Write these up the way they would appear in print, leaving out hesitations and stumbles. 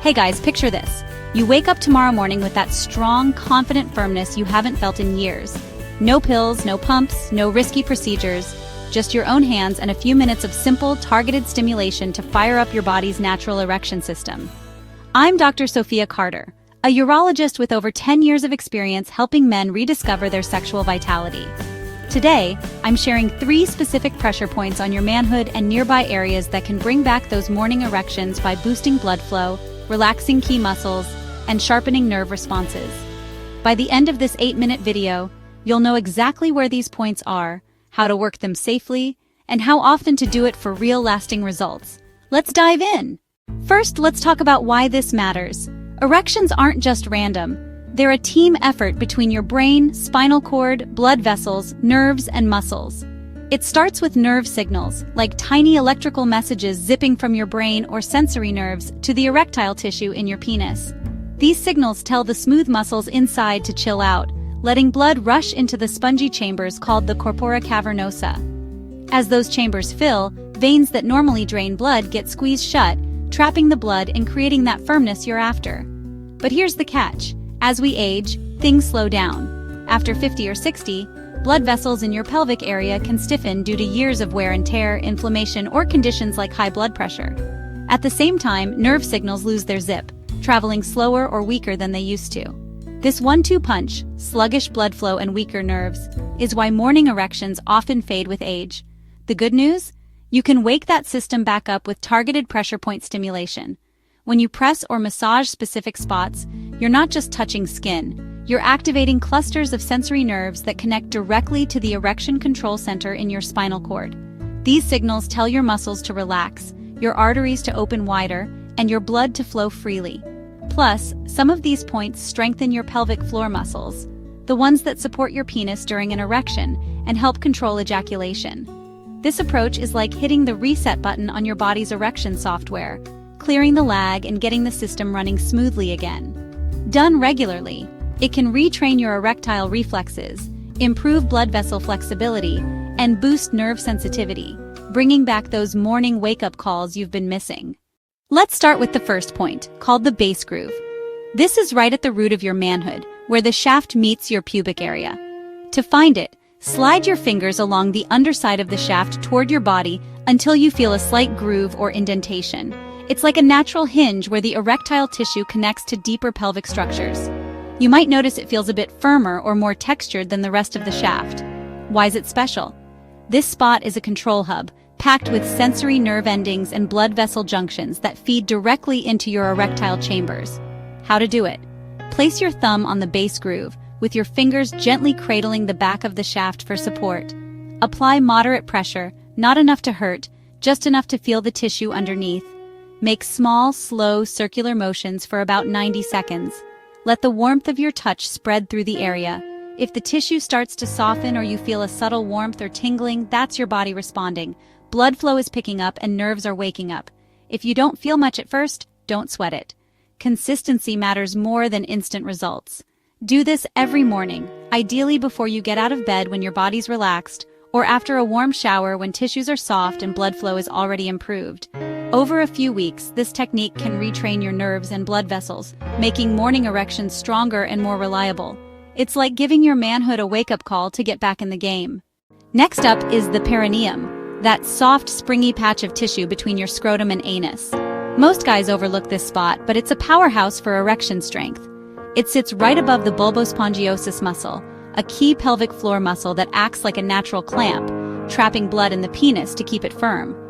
Hey guys, picture this. You wake up tomorrow morning with that strong, confident firmness you haven't felt in years. No pills, no pumps, no risky procedures, just your own hands and a few minutes of simple, targeted stimulation to fire up your body's natural erection system. I'm Dr. Sophia Carter, a urologist with over 10 years of experience helping men rediscover their sexual vitality. Today, I'm sharing 3 specific pressure points on your manhood and nearby areas that can bring back those morning erections by boosting blood flow, relaxing key muscles, and sharpening nerve responses. By the end of this 8-minute video, you'll know exactly where these points are, how to work them safely, and how often to do it for real lasting results. Let's dive in! First, let's talk about why this matters. Erections aren't just random. They're a team effort between your brain, spinal cord, blood vessels, nerves, and muscles. It starts with nerve signals, like tiny electrical messages zipping from your brain or sensory nerves to the erectile tissue in your penis. These signals tell the smooth muscles inside to chill out, letting blood rush into the spongy chambers called the corpora cavernosa. As those chambers fill, veins that normally drain blood get squeezed shut, trapping the blood and creating that firmness you're after. But here's the catch. As we age, things slow down. After 50 or 60, blood vessels in your pelvic area can stiffen due to years of wear and tear, inflammation, or conditions like high blood pressure. At the same time, nerve signals lose their zip, traveling slower or weaker than they used to. This 1-2 punch, sluggish blood flow and weaker nerves, is why morning erections often fade with age. The good news? You can wake that system back up with targeted pressure point stimulation. When you press or massage specific spots, you're not just touching skin. You're activating clusters of sensory nerves that connect directly to the erection control center in your spinal cord. These signals tell your muscles to relax, your arteries to open wider, and your blood to flow freely. Plus, some of these points strengthen your pelvic floor muscles, the ones that support your penis during an erection and help control ejaculation. This approach is like hitting the reset button on your body's erection software, clearing the lag and getting the system running smoothly again. Done regularly, it can retrain your erectile reflexes, improve blood vessel flexibility, and boost nerve sensitivity, bringing back those morning wake-up calls you've been missing. Let's start with the first point, called the base groove. This is right at the root of your manhood, where the shaft meets your pubic area. To find it, slide your fingers along the underside of the shaft toward your body until you feel a slight groove or indentation. It's like a natural hinge where the erectile tissue connects to deeper pelvic structures. You might notice it feels a bit firmer or more textured than the rest of the shaft. Why is it special? This spot is a control hub, packed with sensory nerve endings and blood vessel junctions that feed directly into your erectile chambers. How to do it? Place your thumb on the base groove, with your fingers gently cradling the back of the shaft for support. Apply moderate pressure, not enough to hurt, just enough to feel the tissue underneath. Make small, slow, circular motions for about 90 seconds. Let the warmth of your touch spread through the area. If the tissue starts to soften or you feel a subtle warmth or tingling, that's your body responding. Blood flow is picking up and nerves are waking up. If you don't feel much at first, don't sweat it. Consistency matters more than instant results. Do this every morning, ideally before you get out of bed when your body's relaxed, or after a warm shower when tissues are soft and blood flow is already improved. Over a few weeks, this technique can retrain your nerves and blood vessels, making morning erections stronger and more reliable. It's like giving your manhood a wake-up call to get back in the game. Next up is the perineum, that soft, springy patch of tissue between your scrotum and anus. Most guys overlook this spot, but it's a powerhouse for erection strength. It sits right above the bulbospongiosus muscle, a key pelvic floor muscle that acts like a natural clamp, trapping blood in the penis to keep it firm.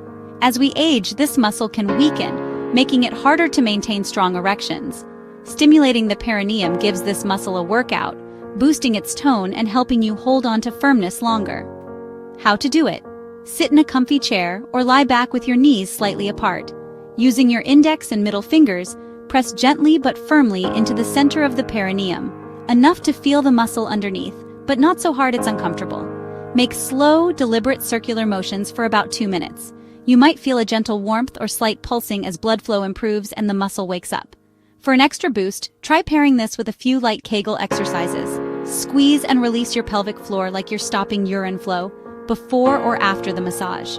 As we age, this muscle can weaken, making it harder to maintain strong erections. Stimulating the perineum gives this muscle a workout, boosting its tone and helping you hold on to firmness longer. How to do it? Sit in a comfy chair or lie back with your knees slightly apart. Using your index and middle fingers, press gently but firmly into the center of the perineum, enough to feel the muscle underneath, but not so hard it's uncomfortable. Make slow, deliberate circular motions for about 2 minutes. You might feel a gentle warmth or slight pulsing as blood flow improves and the muscle wakes up. For an extra boost, try pairing this with a few light Kegel exercises. Squeeze and release your pelvic floor like you're stopping urine flow, before or after the massage.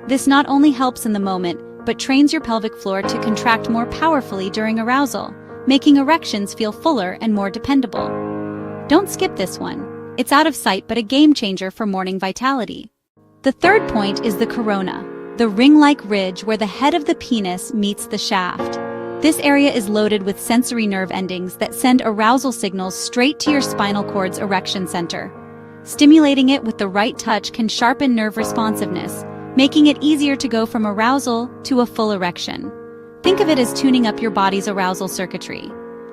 This not only helps in the moment, but trains your pelvic floor to contract more powerfully during arousal, making erections feel fuller and more dependable. Don't skip this one. It's out of sight but a game changer for morning vitality. The third point is the corona, the ring-like ridge where the head of the penis meets the shaft. This area is loaded with sensory nerve endings that send arousal signals straight to your spinal cord's erection center. Stimulating it with the right touch can sharpen nerve responsiveness, making it easier to go from arousal to a full erection. Think of it as tuning up your body's arousal circuitry.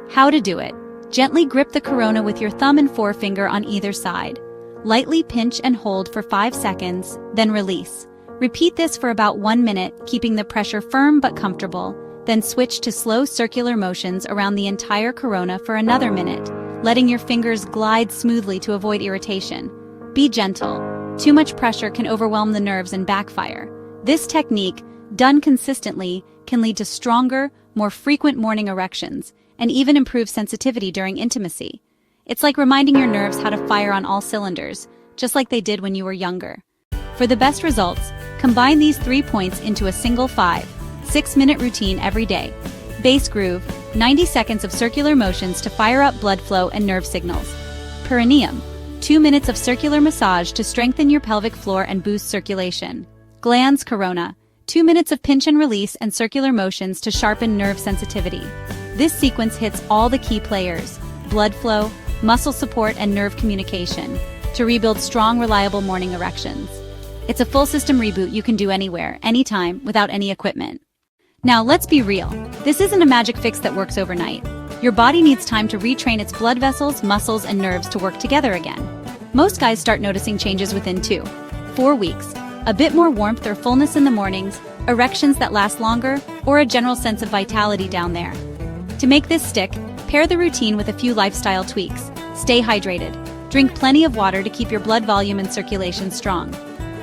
How to do it. Gently grip the corona with your thumb and forefinger on either side. Lightly pinch and hold for 5 seconds, then release. Repeat this for about 1 minute, keeping the pressure firm but comfortable. Then switch to slow circular motions around the entire corona for another minute, letting your fingers glide smoothly to avoid irritation. Be gentle. Too much pressure can overwhelm the nerves and backfire. This technique, done consistently, can lead to stronger, more frequent morning erections, and even improve sensitivity during intimacy. It's like reminding your nerves how to fire on all cylinders, just like they did when you were younger. For the best results, combine these 3 points into a single 5-6-minute routine every day. Base groove, 90 seconds of circular motions to fire up blood flow and nerve signals. Perineum, 2 minutes of circular massage to strengthen your pelvic floor and boost circulation. Glans corona, 2 minutes of pinch and release and circular motions to sharpen nerve sensitivity. This sequence hits all the key players: blood flow, muscle support, and nerve communication, to rebuild strong, reliable morning erections. It's a full system reboot you can do anywhere, anytime, without any equipment. Now, let's be real. This isn't a magic fix that works overnight. Your body needs time to retrain its blood vessels, muscles, and nerves to work together again. Most guys start noticing changes within 2-4 weeks. A bit more warmth or fullness in the mornings, erections that last longer, or a general sense of vitality down there. To make this stick, pair the routine with a few lifestyle tweaks. Stay hydrated. Drink plenty of water to keep your blood volume and circulation strong.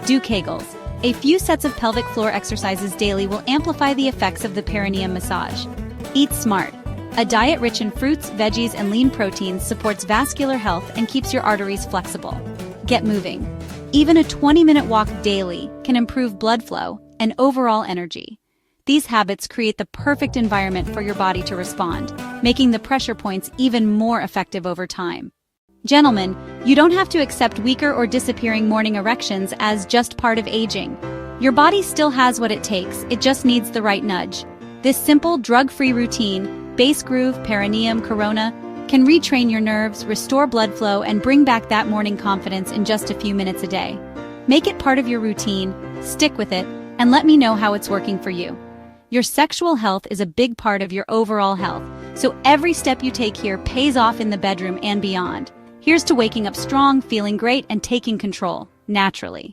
Do Kegels. A few sets of pelvic floor exercises daily will amplify the effects of the perineum massage. Eat smart. A diet rich in fruits, veggies, and lean proteins supports vascular health and keeps your arteries flexible. Get moving. Even a 20-minute walk daily can improve blood flow and overall energy. These habits create the perfect environment for your body to respond, making the pressure points even more effective over time. Gentlemen, you don't have to accept weaker or disappearing morning erections as just part of aging. Your body still has what it takes, it just needs the right nudge. This simple, drug-free routine, base groove, perineum, corona, can retrain your nerves, restore blood flow, and bring back that morning confidence in just a few minutes a day. Make it part of your routine, stick with it, and let me know how it's working for you. Your sexual health is a big part of your overall health, so every step you take here pays off in the bedroom and beyond. Here's to waking up strong, feeling great, and taking control, naturally.